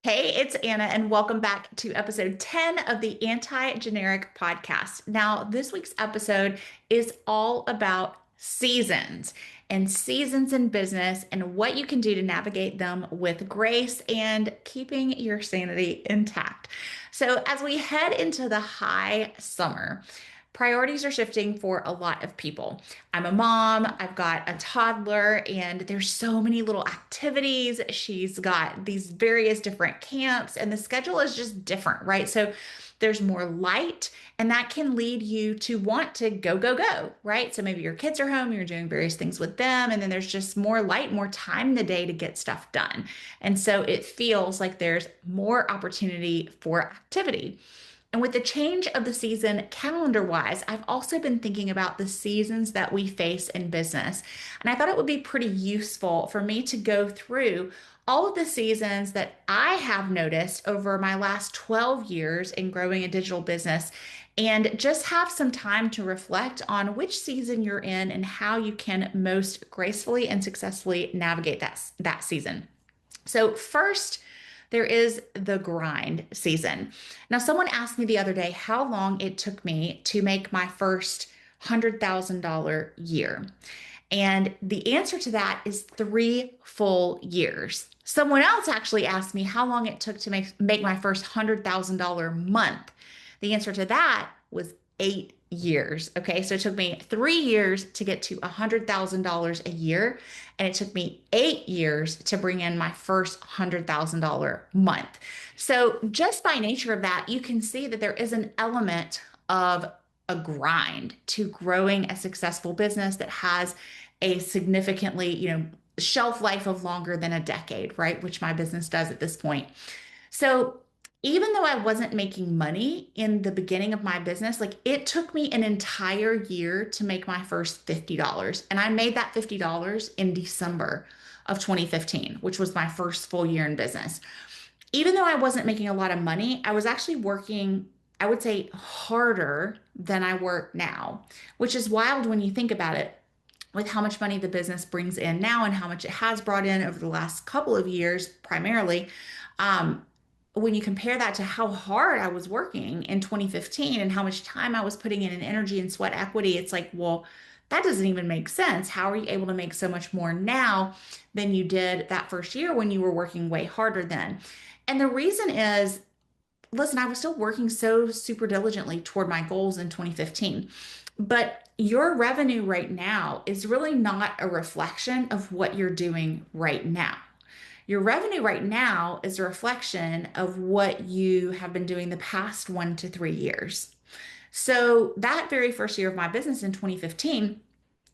Hey, it's Anna, and welcome back to episode 10 of the Anti-Generic podcast. Now, this week's episode is all about seasons and seasons in business and what you can do to navigate them with grace and keeping your sanity intact. So, as we head into the high summer, priorities are shifting for a lot of people. I'm a mom, I've got a toddler, and there's so many little activities. She's got these various different camps, and the schedule is just different, right? So there's more light, and that can lead you to want to go, go, go, right? So maybe your kids are home, you're doing various things with them, and then there's just more light, more time in the day to get stuff done. And so it feels like there's more opportunity for activity. And with the change of the season calendar wise, I've also been thinking about the seasons that we face in business. And I thought it would be pretty useful for me to go through all of the seasons that I have noticed over my last 12 years in growing a digital business and just have some time to reflect on which season you're in and how you can most gracefully and successfully navigate that season. So, first, there is the grind season. Now, someone asked me the other day how long it took me to make my first $100,000 year. And the answer to that is 3 full years. Someone else actually asked me how long it took to make my first $100,000 month. The answer to that was 8 years. Okay, so it took me 3 years to get to $100,000 a year, and it took me 8 years to bring in my first $100,000 month. So, just by nature of that, you can see that there is an element of a grind to growing a successful business that has a significantly, shelf life of longer than a decade, right? Which my business does at this point. So, even though I wasn't making money in the beginning of my business, like it took me an entire year to make my first $50. And I made that $50 in December of 2015, which was my first full year in business. Even though I wasn't making a lot of money, I was actually working, I would say, harder than I work now, which is wild when you think about it with how much money the business brings in now and how much it has brought in over the last couple of years, primarily. Um, when you compare that to how hard I was working in 2015 and how much time I was putting in and energy and sweat equity, it's like, well, that doesn't even make sense. How are you able to make so much more now than you did that first year when you were working way harder then? And the reason is, listen, I was still working so super diligently toward my goals in 2015. But your revenue right now is really not a reflection of what you're doing right now. Your revenue right now is a reflection of what you have been doing the past 1 to 3 years. So, that very first year of my business in 2015,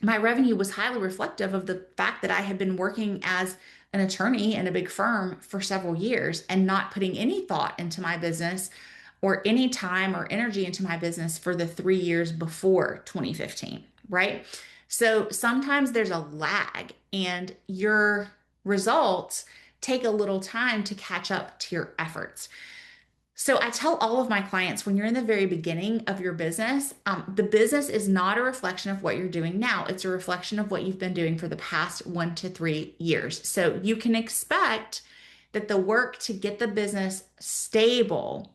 my revenue was highly reflective of the fact that I had been working as an attorney in a big firm for several years and not putting any thought into my business or any time or energy into my business for the 3 years before 2015, right? So sometimes there's a lag and your results take a little time to catch up to your efforts. So I tell all of my clients when you're in the very beginning of your business, the business is not a reflection of what you're doing now. It's a reflection of what you've been doing for the past 1 to 3 years. So you can expect that the work to get the business stable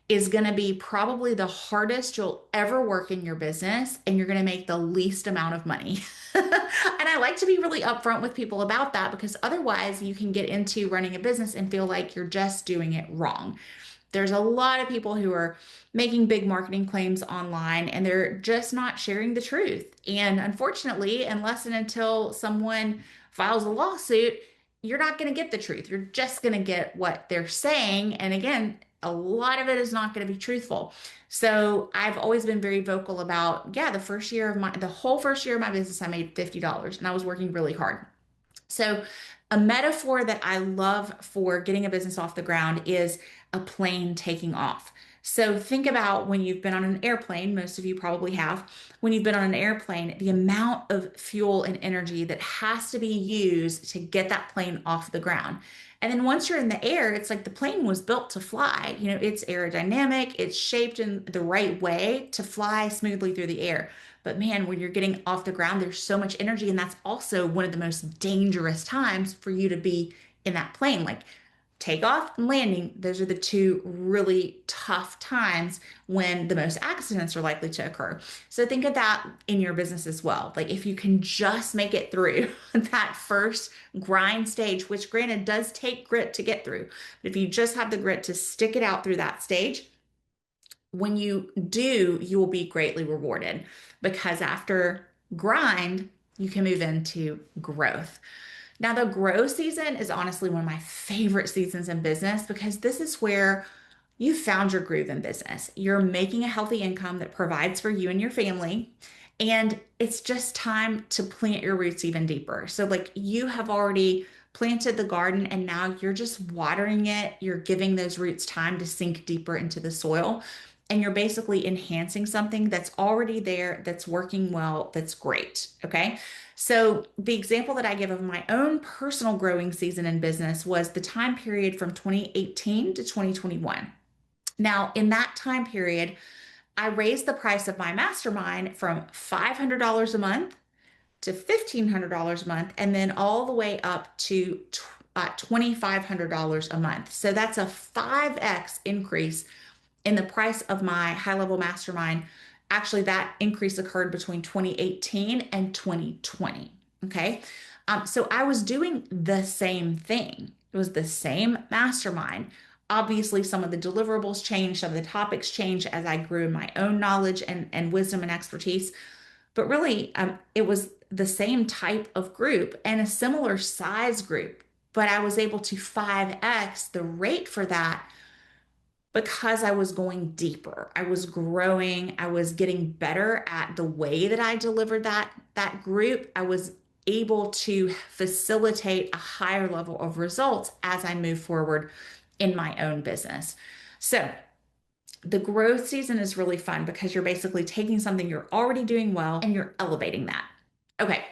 is going to be probably the hardest you'll ever work in your business, and you're going to make the least amount of money. And I like to be really upfront with people about that because otherwise you can get into running a business and feel like you're just doing it wrong. There's a lot of people who are making big marketing claims online and they're just not sharing the truth. And unfortunately, unless and until someone files a lawsuit, you're not going to get the truth. You're just going to get what they're saying. And again, a lot of it is not going to be truthful. So I've always been very vocal about, yeah, the whole first year of my business, I made $50 and I was working really hard. So, a metaphor that I love for getting a business off the ground is a plane taking off. So, think about when you've been on an airplane, most of you probably have. When you've been on an airplane, the amount of fuel and energy that has to be used to get that plane off the ground. And then once you're in the air, it's like the plane was built to fly. It's aerodynamic, it's shaped in the right way to fly smoothly through the air. But man, when you're getting off the ground, there's so much energy. And that's also one of the most dangerous times for you to be in that plane. Like takeoff and landing, those are the two really tough times when the most accidents are likely to occur. So think of that in your business as well. Like if you can just make it through that first grind stage, which granted does take grit to get through, but if you just have the grit to stick it out through that stage, when you do, you will be greatly rewarded because after grind, you can move into growth. Now, the growth season is honestly one of my favorite seasons in business because this is where you found your groove in business. You're making a healthy income that provides for you and your family. And it's just time to plant your roots even deeper. So, like, you have already planted the garden and now you're just watering it. You're giving those roots time to sink deeper into the soil. And you're basically enhancing something that's already there, that's working well, that's great. Okay. So, the example that I give of my own personal growing season in business was the time period from 2018 to 2021. Now, in that time period, I raised the price of my mastermind from $500 a month to $1,500 a month, and then all the way up to $2,500 a month. So that's a 5x increase in the price of my high level mastermind. Actually, that increase occurred between 2018 and 2020. Okay. So I was doing the same thing. It was the same mastermind. Obviously, some of the deliverables changed, some of the topics changed as I grew in my own knowledge and wisdom and expertise. But really, it was the same type of group and a similar size group. But I was able to 5x the rate for that because I was going deeper. I was growing. I was getting better at the way that I delivered that group. I was able to facilitate a higher level of results as I move forward in my own business. So, the growth season is really fun because you're basically taking something you're already doing well and you're elevating that. Okay.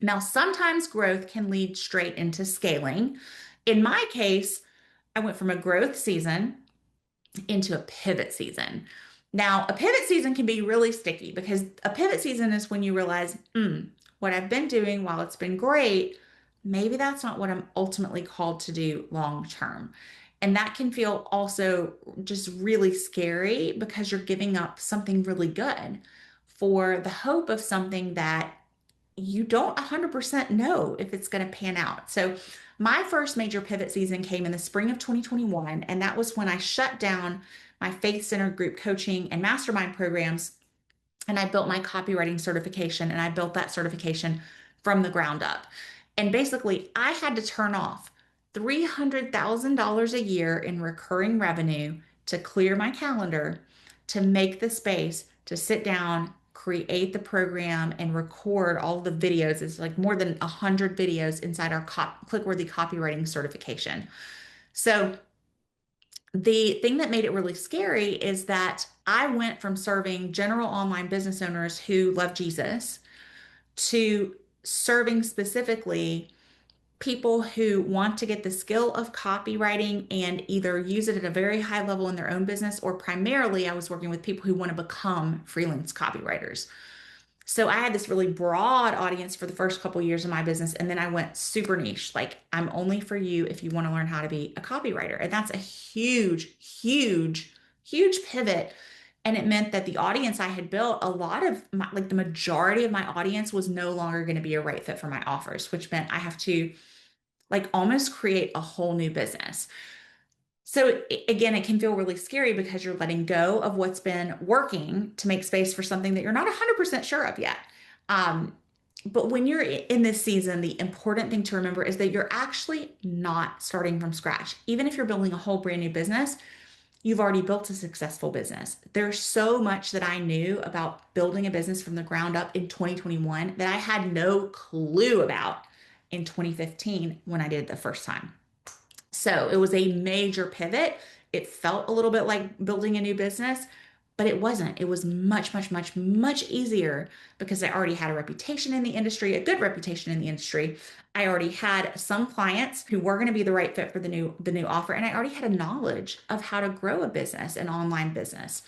Now, sometimes growth can lead straight into scaling. In my case, I went from a growth season into a pivot season. Now, a pivot season can be really sticky because a pivot season is when you realize, what I've been doing, while it's been great, maybe that's not what I'm ultimately called to do long term. And that can feel also just really scary because you're giving up something really good for the hope of something that you don't 100% know if it's going to pan out. So, my first major pivot season came in the spring of 2021, and that was when I shut down my faith-centered group coaching and mastermind programs, and I built my copywriting certification, and I built that certification from the ground up. And basically, I had to turn off $300,000 a year in recurring revenue to clear my calendar to make the space to sit down, create the program, and record all the videos. It's like more than 100 videos inside our Clickworthy copywriting certification. So the thing that made it really scary is that I went from serving general online business owners who love Jesus to serving specifically people who want to get the skill of copywriting and either use it at a very high level in their own business, or primarily I was working with people who want to become freelance copywriters. So I had this really broad audience for the first couple of years of my business, and then I went super niche. Like, I'm only for you if you want to learn how to be a copywriter. And that's a huge, huge, huge pivot. And it meant that the audience I had built, a lot of my, like the majority of my audience was no longer going to be a right fit for my offers, which meant I have to like almost create a whole new business. So again, it can feel really scary because you're letting go of what's been working to make space for something that you're not 100% sure of yet. But when you're in this season, the important thing to remember is that you're actually not starting from scratch. Even if you're building a whole brand new business, you've already built a successful business. There's so much that I knew about building a business from the ground up in 2021 that I had no clue about in 2015 when I did it the first time. So it was a major pivot. It felt a little bit like building a new business, but it wasn't. It was much, much, much, much easier because I already had a reputation in the industry, a good reputation in the industry. I already had some clients who were going to be the right fit for the new offer, and I already had a knowledge of how to grow a business, an online business.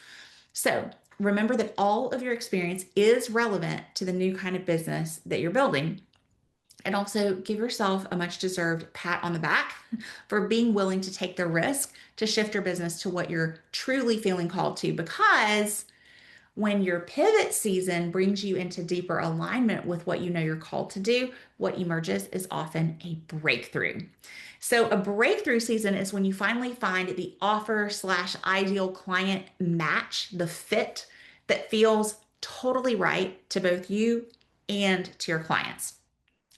So remember that all of your experience is relevant to the new kind of business that you're building. And also give yourself a much deserved pat on the back for being willing to take the risk to shift your business to what you're truly feeling called to. Because when your pivot season brings you into deeper alignment with what you know you're called to do, what emerges is often a breakthrough. So, a breakthrough season is when you finally find the offer slash ideal client match, the fit that feels totally right to both you and to your clients.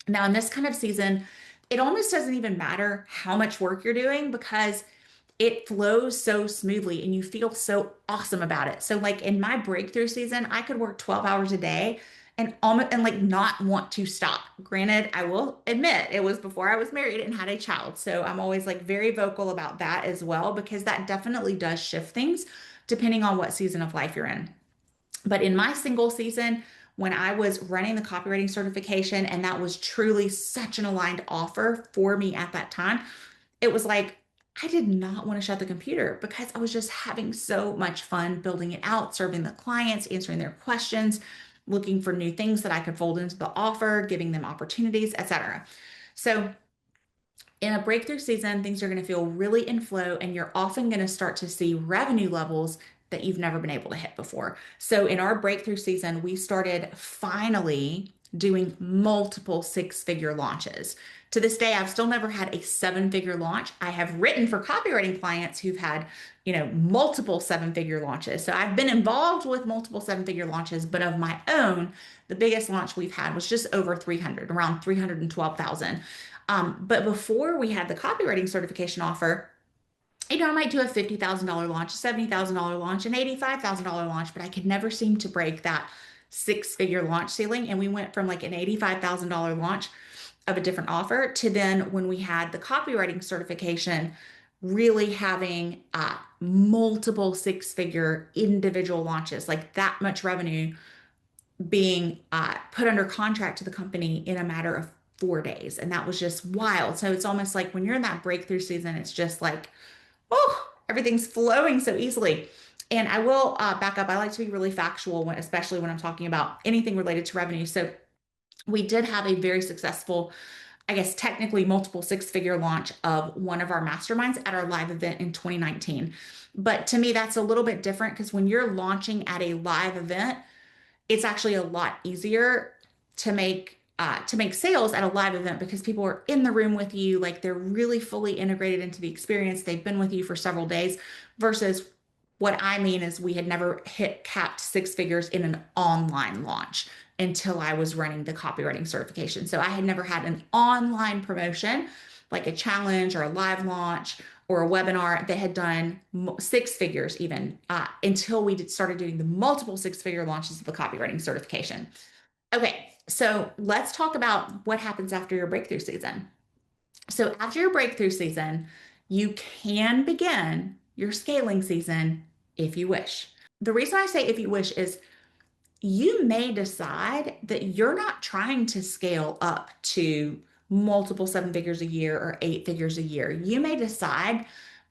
Now, in this kind of season, it almost doesn't even matter how much work you're doing because it flows so smoothly and you feel so awesome about it. So, like in my breakthrough season, I could work 12 hours a day and almost and like not want to stop. Granted, I will admit it was before I was married and had a child. So I'm always like very vocal about that as well, because that definitely does shift things depending on what season of life you're in. But in my single season, when I was running the copywriting certification, and that was truly such an aligned offer for me at that time, it was like I did not want to shut the computer because I was just having so much fun building it out, serving the clients, answering their questions, looking for new things that I could fold into the offer, giving them opportunities, etc. So in a breakthrough season, things are going to feel really in flow, and you're often going to start to see revenue levels that you've never been able to hit before. So, in our breakthrough season, we started finally doing multiple six-figure launches. To this day, I've still never had a seven-figure launch. I have written for copywriting clients who've had, multiple seven-figure launches. So, I've been involved with multiple seven-figure launches, but of my own, the biggest launch we've had was just over 300, around 312,000. But before we had the copywriting certification offer, I might do a $50,000 launch, a $70,000 launch, an $85,000 launch, but I could never seem to break that six-figure launch ceiling. And we went from like an $85,000 launch of a different offer to then when we had the copywriting certification, really having multiple six-figure individual launches, like that much revenue being put under contract to the company in a matter of 4 days. And that was just wild. So it's almost like when you're in that breakthrough season, it's just like, oh, everything's flowing so easily. And I will back up. I like to be really factual, especially when I'm talking about anything related to revenue. So we did have a very successful, I guess, technically multiple six-figure launch of one of our masterminds at our live event in 2019. But to me, that's a little bit different because when you're launching at a live event, it's actually a lot easier to make sales at a live event because people are in the room with you, like they're really fully integrated into the experience. They've been with you for several days versus what I mean is we had never hit capped six figures in an online launch until I was running the copywriting certification. So I had never had an online promotion like a challenge or a live launch or a webinar that had done six figures even until we started doing the multiple six-figure launches of the copywriting certification. Okay, so let's talk about what happens after your breakthrough season. So after your breakthrough season, you can begin your scaling season if you wish. The reason I say if you wish is you may decide that you're not trying to scale up to multiple seven figures a year or eight figures a year. You may decide,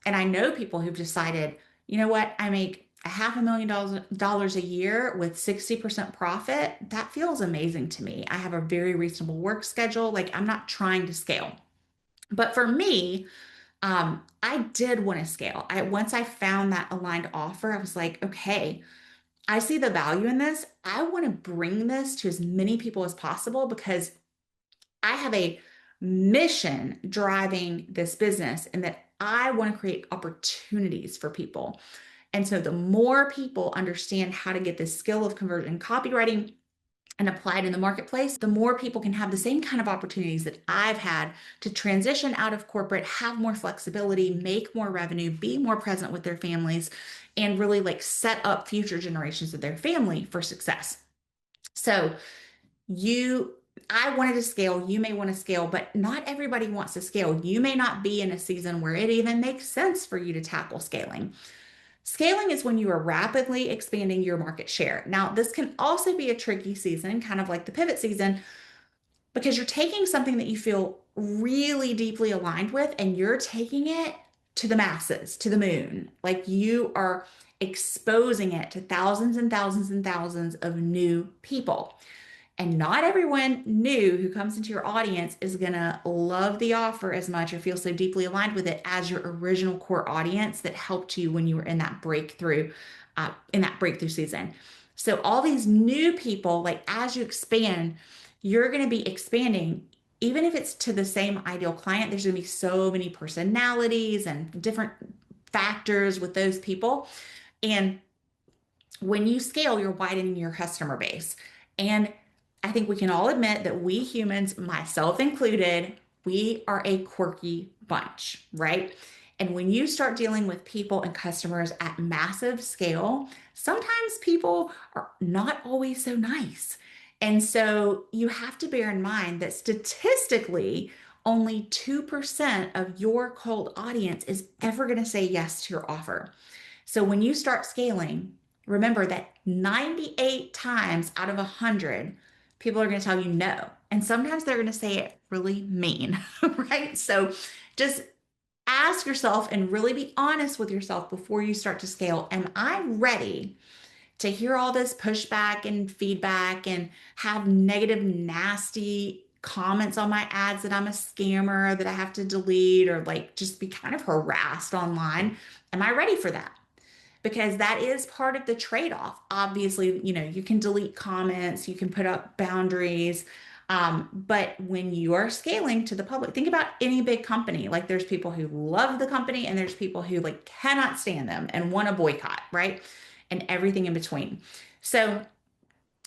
and I know people who've decided, you know what, I make a $500,000 a year with 60% profit. That feels amazing to me. I have a very reasonable work schedule. Like I'm not trying to scale. But for me, I did want to scale. Once I found that aligned offer, I was like, okay, I see the value in this. I want to bring this to as many people as possible because I have a mission driving this business and that I want to create opportunities for people. And so the more people understand how to get this skill of conversion copywriting and apply it in the marketplace, the more people can have the same kind of opportunities that I've had to transition out of corporate, have more flexibility, make more revenue, be more present with their families, and really like set up future generations of their family for success. So I wanted to scale, you may want to scale, but not everybody wants to scale. You may not be in a season where it even makes sense for you to tackle scaling. Scaling is when you are rapidly expanding your market share. Now, this can also be a tricky season, kind of like the pivot season, because you're taking something that you feel really deeply aligned with and you're taking it to the masses, to the moon. Like you are exposing it to thousands and thousands and thousands of new people. And not everyone new who comes into your audience is going to love the offer as much or feel so deeply aligned with it as your original core audience that helped you when you were in that breakthrough season. So all these new people, like as you expand, you're going to be expanding. Even if it's to the same ideal client, there's going to be so many personalities and different factors with those people. And when you scale, you're widening your customer base. And I think we can all admit that we humans, myself included, we are a quirky bunch, right? And when you start dealing with people and customers at massive scale, sometimes people are not always so nice. And so you have to bear in mind that statistically, only 2% of your cold audience is ever going to say yes to your offer. So when you start scaling, remember that 98 times out of 100, people are going to tell you no. And sometimes they're going to say it really mean, right? So just ask yourself and really be honest with yourself before you start to scale. Am I ready to hear all this pushback and feedback and have negative, nasty comments on my ads that I'm a scammer, that I have to delete, or like just be kind of harassed online? Am I ready for that? Because that is part of the trade-off. Obviously, you can delete comments, you can put up boundaries. But when you are scaling to the public, think about any big company. Like there's people who love the company and there's people who like cannot stand them and want to boycott, right? And everything in between. So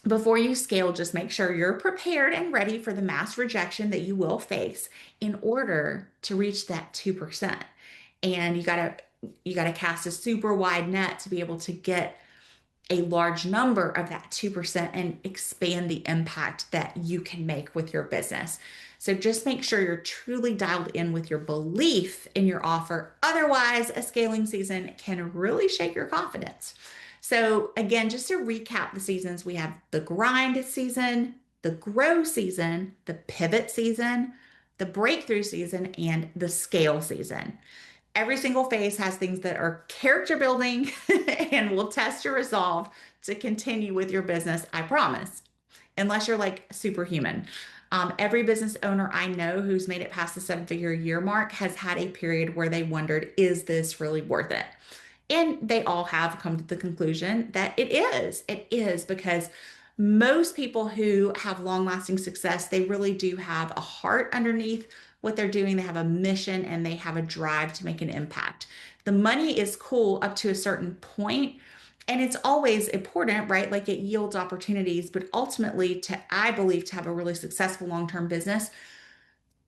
before you scale, just make sure you're prepared and ready for the mass rejection that you will face in order to reach that 2%. And you got to cast a super wide net to be able to get a large number of that 2% and expand the impact that you can make with your business. So just make sure you're truly dialed in with your belief in your offer. Otherwise, a scaling season can really shake your confidence. So again, just to recap the seasons, we have the grind season, the grow season, the pivot season, the breakthrough season, and the scale season. Every single phase has things that are character building and will test your resolve to continue with your business, I promise, unless you're like superhuman. Every business owner I know who's made it past the 7-figure year mark has had a period where they wondered, is this really worth it? And they all have come to the conclusion that it is. It is, because most people who have long lasting success, they really do have a heart underneath what they're doing. They have a mission and they have a drive to make an impact. The money is cool up to a certain point, and it's always important, right? Like it yields opportunities, but ultimately, I believe, to have a really successful long-term business,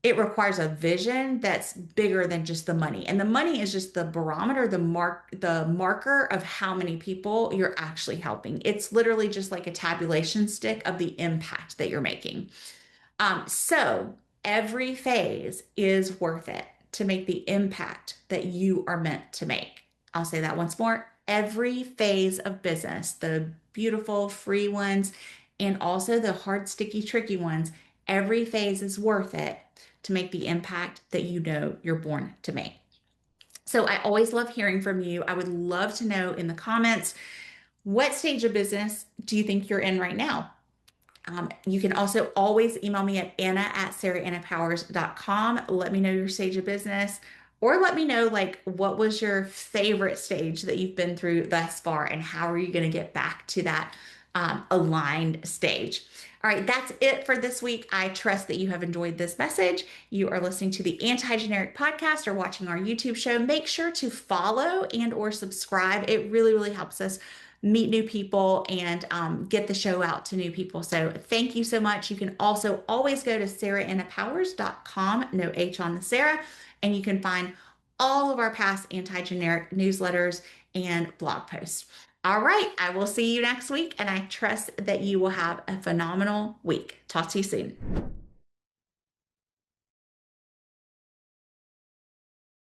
it requires a vision that's bigger than just the money. And the money is just the barometer, the marker of how many people you're actually helping. It's literally just like a tabulation stick of the impact that you're making. So every phase is worth it to make the impact that you are meant to make. I'll say that once more. Every phase of business, the beautiful free ones, and also the hard, sticky, tricky ones, every phase is worth it to make the impact that you know you're born to make. So I always love hearing from you. I would love to know in the comments, what stage of business do you think you're in right now? You can also always email me at anna@sarahanapowers.com. Let me know your stage of business, or let me know like what was your favorite stage that you've been through thus far, and how are you going to get back to that aligned stage. All right, that's it for this week. I trust that you have enjoyed this message. You are listening to the Anti-Generic podcast or watching our YouTube show. Make sure to follow and or subscribe. It really, really helps us meet new people and get the show out to new people. So thank you so much. You can also always go to sarahanapowers.com, no H on the Sarah, and you can find all of our past anti-generic newsletters and blog posts. All right, I will see you next week, and I trust that you will have a phenomenal week. Talk to you soon.